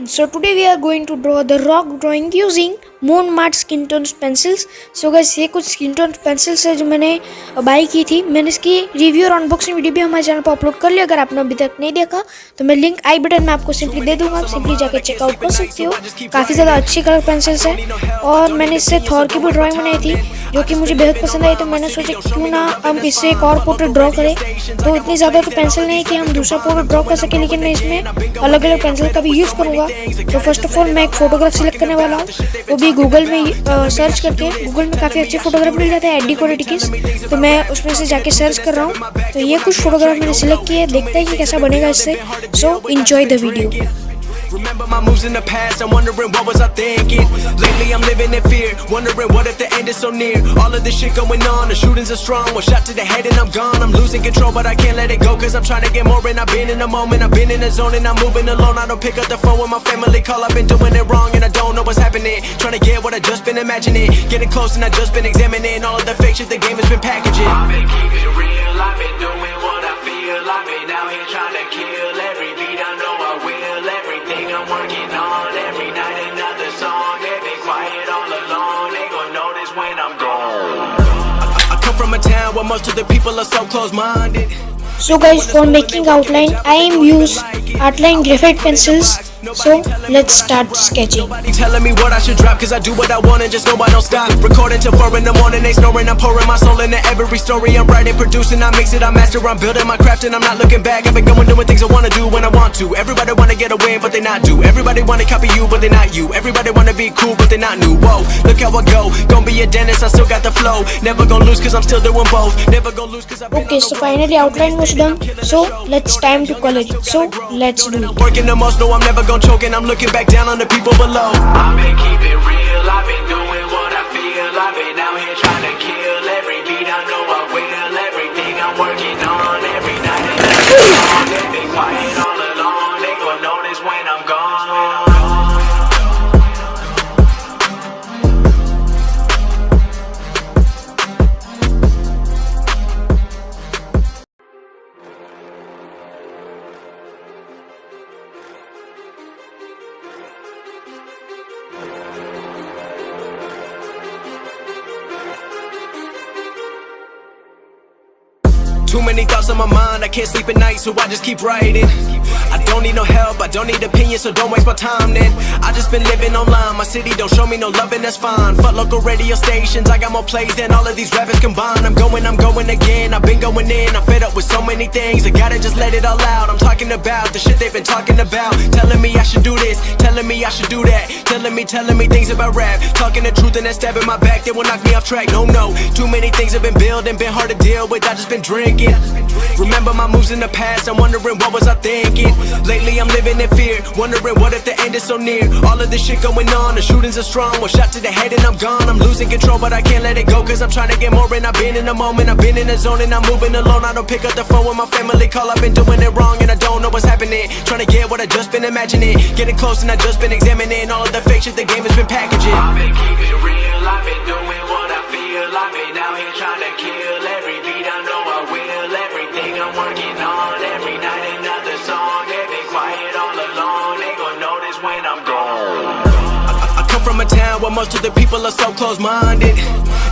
So today we are going to draw the rock drawing using Moon Mart skin tone pencils. So guys, ये कुछ skin tone pencils है जो मैंने by की थी. मैंने इसकी रिव्यू और अनबॉक्सिंग वीडियो भी हमारे चैनल पर अपलोड कर लिया. अगर आपने अभी तक नहीं देखा तो मैं लिंक आई बटन में आपको सिंपली दे दूंगा. आप सिंपली जाके चेकआउट कर सकते हो. काफ़ी ज़्यादा अच्छी कलर पेंसिल्स है और मैंने इससे थॉर की भी ड्राइंग बनाई थी जो कि मुझे बेहद पसंद आई. तो मैंने सोचा क्यों ना हम इससे एक और पोर्ट्रेट ड्रॉ करें. तो इतनी ज़्यादा तो पेंसिल नहीं है कि हम दूसरा पोर्ट्रेट ड्रॉ कर सकें, लेकिन मैं इसमें अलग अलग पेंसिल का भी यूज़ करूँगा. तो फर्स्ट ऑफ ऑल मैं एक फोटोग्राफ सिलेक्ट करने वाला हूँ, वो भी गूगल में सर्च करके. गूगल में काफ़ी अच्छे फोटोग्राफ मिल जाते हैं एडी क्वालिटी की, तो मैं उसमें से जाके सर्च कर रहा हूँ. तो ये कुछ फोटोग्राफ मैंने सिलेक्ट किए, देखते हैं कि कैसा बनेगा इससे. So enjoy the video. Remember my moves in the past, I'm wondering what was I thinking. Lately I'm living in fear, wondering what if the end is so near. All of this shit going on, the shootings are strong. One shot to the head and I'm gone. I'm losing control but I can't let it go, cause I'm trying to get more. And I've been in the moment, I've been in the zone, and I'm moving alone. I don't pick up the phone when my family call. I've been doing it wrong and I don't know what's happening. Trying to get what I just been imagining, getting close and I just been examining all of the fake shit the game has been packaging. I've been keeping it real, I've been doing what I feel. I've been out here trying to kill every beat, I know I will. Everything I'm working on, every night another song. They be quiet all alone, they gon' notice when I'm gone. I come from a town where most of the people are so close-minded. So guys, for making outline, I am use outline graphite pencils. So let's start sketching. Nobody telling me what I should drop, cause I do what I want and just know I don't stop. Recording till 4 in the morning, they snoring. I'm pouring my soul into every story. I'm writing, producing, I mix it, I master. I'm building my craft and I'm not looking back. I've been going doing things I wanna do when I want to. Everybody wanna get away but they not do. Everybody wanna copy you but they not you. Everybody wanna be cool but they not new. Whoa, look how I go. Gonna be a dentist, I still got the flow. Never gonna lose cause I'm still doing both. Never gonna lose cause I've been Okay, so finally outline was done. So let's time to color it. So let's do it. Working the most, no I'm never gonna choke, and I'm looking back down on the people below. I've been keeping it real, I've been doing what I feel. I've been out here trying to kill every beat, I know I will. Everything I'm working on, every night and every song. They been quiet all along, they gon' notice when I'm gone. Too many thoughts on my mind, I can't sleep at night, so I just keep writing. I don't need no help, I don't need opinions, so don't waste my time then. I just been living online, my city don't show me no love and that's fine. Fuck local radio stations, I got more plays than all of these rappers combined. I'm going again, I've been going in, I'm fed up with so many things. I gotta just let it all out, I'm talking about the shit they've been talking about. Telling me I should do this, telling me I should do that. Telling me things about rap. Talking the truth and that stab in my back, they will knock me off track, no. Too many things have been building, been hard to deal with, I just been drinking. Remember my moves in the past, I'm wondering what was I thinking. Lately I'm living in fear, wondering what if the end is so near. All of this shit going on, the shootings are strong. One shot to the head and I'm gone. I'm losing control but I can't let it go, cause I'm trying to get more. And I've been in the moment, I've been in the zone, and I'm moving alone. I don't pick up the phone when my family call. I've been doing it wrong and I don't know what's happening. Trying to get what I just been imagining, getting close and I just been examining all of the fake shit the game has been packaging. I've been keeping it real, I've been doing what I feel. I've been out here trying to kill every beat, I know I will. Everything I'm working on, every night another song. They been quiet all along, they gon' notice when I'm gone. I come from a town where most of the people are so close-minded.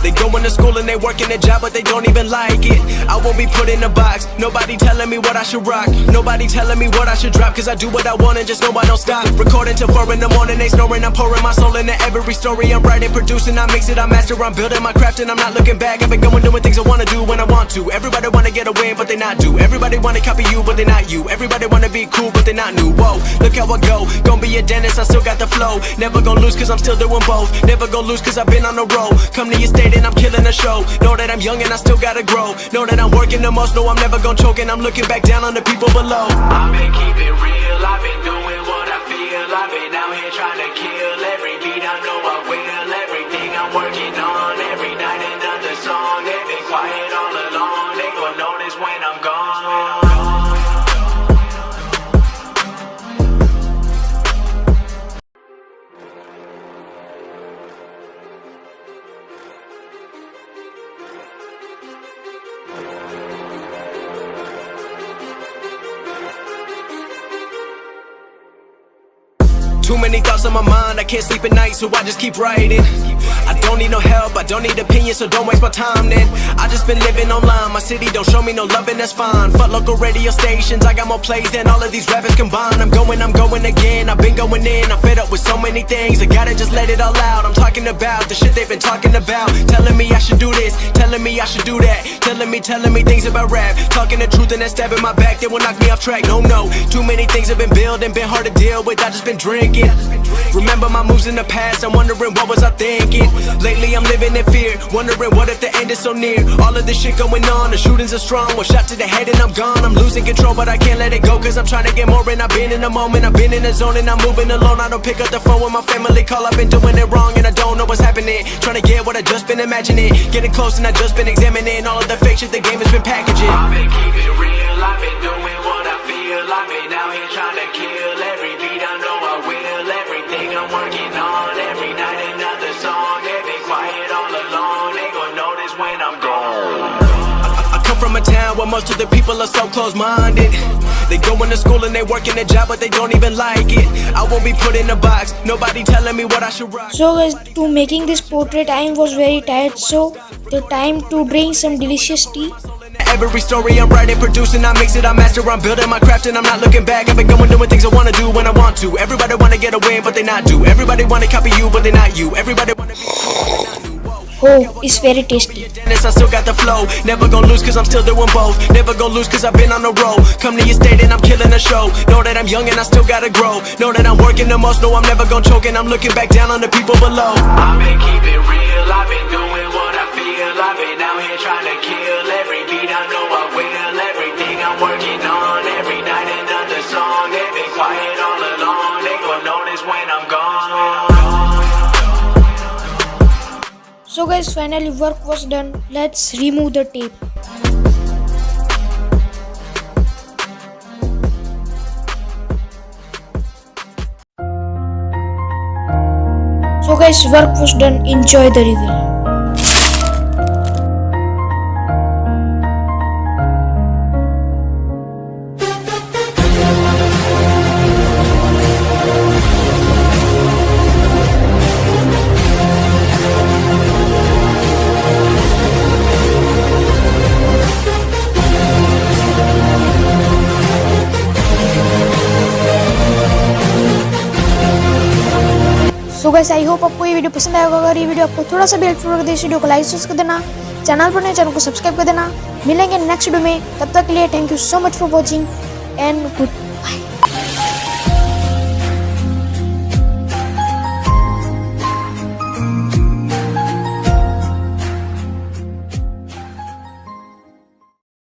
They going to school and they working a job but they don't even like it. I won't be put in a box, nobody telling me what I should rock. Nobody telling me what I should drop, cause I do what I want and just know I don't stop. Recording till 4 in the morning, they snoring. I'm pouring my soul into every story. I'm writing, producing, I mix it, I master. I'm building my craft and I'm not looking back. I've been going doing things I wanna do when I want to. Everybody wanna get away but they not do. Everybody wanna copy you but they not you. Everybody wanna be cool but they not new. Whoa, look how I go. Gonna be a dentist, I still got the flow. Never gonna lose cause I'm still doing both. Never gonna lose cause I've been on the road. Come to your state and I'm killing the show. Know that I'm young and I still gotta grow. Know that I'm working the most, no I'm never gonna choke, and I'm looking back down on the people below. I've been keeping it real, I've been doing what I feel. I've been out here trying to kill every beat, I know I will. Everything I'm working on, every night another song. They been quiet all along, they gon' notice when I'm gone. Too many thoughts on my mind, I can't sleep at night, so I just keep writing. I don't need no help, I don't need opinions, so don't waste my time then. I just been living online, my city don't show me no loving, that's fine. Fuck local radio stations, I got more plays than all of these rappers combined. I'm going again, I've been going in, I'm fed up with so many things, I gotta just let it all out. I'm talking about the shit they've been talking about, telling me I should do this, telling me I should do that, telling me things about rap, talking the truth and then stabbing my back, they will knock me off track. No, too many things have been building, been hard to deal with, I just been drinking. Remember my moves in the past, I'm wondering what was I thinking. Lately I'm living in fear, wondering what if the end is so near. All of this shit going on, the shootings are strong, one shot to the head and I'm gone. I'm losing control but I can't let it go, cause I'm trying to get more and I've been in the moment, I've been in the zone and I'm moving alone. I don't pick up the phone when my family call, I've been doing it wrong and I don't know what's happening. Trying to get what I just been imagining, getting close and I just been examining all of the fake shit the game has been packaging. I've been keeping it real, I've been doing what I feel, I've been out here trying to kill every beat, I know I will, everything I'm working on, every night another song, they been quiet all along, they gon' notice when I'm gone. I come from a town where most of the people are so close-minded. They go into school and they work in a job but they don't even like it. I won't be put in a box, nobody telling me what I should rock. So guys, to making this portrait I was very tired, so the time to drink some delicious tea. Every story I'm writing, producing, I mix it, I master, I'm building my craft and I'm not looking back. I've been going doing things I wanna do when I want to. Everybody wanna get a win but they not do. Everybody wanna copy you but they not you. Everybody wanna be Oh, it's very tasty. Dennis, I still got the flow. Never gonna lose cause I'm still doing both. Never gonna lose cause I've been on the road. Come to your state and I'm killing the show. Know that I'm young and I still gotta grow. Know that I'm working the most, know I'm never gonna choke. And I'm looking back down on the people below. I've been keeping real, I've been doing what I feel, I've been out here trying to kill every beat, I know I will, everything I'm working on, every night another song, they been quiet all along, they gon' notice when I'm gone. So guys, finally work was done. Let's remove the tape. So guys, work was done. Enjoy the reveal. So guys I hope आपको ये video पसंद आया होगा। अगर ये video आपको थोड़ा सा भी हेल्पफुल लगे तो इस वीडियो को लाइक कर देना, चैनल पर नए चैनल को सब्सक्राइब कर देना। मिलेंगे नेक्स्ट वीडियो में, तब तक के लिए thank you so much for watching and good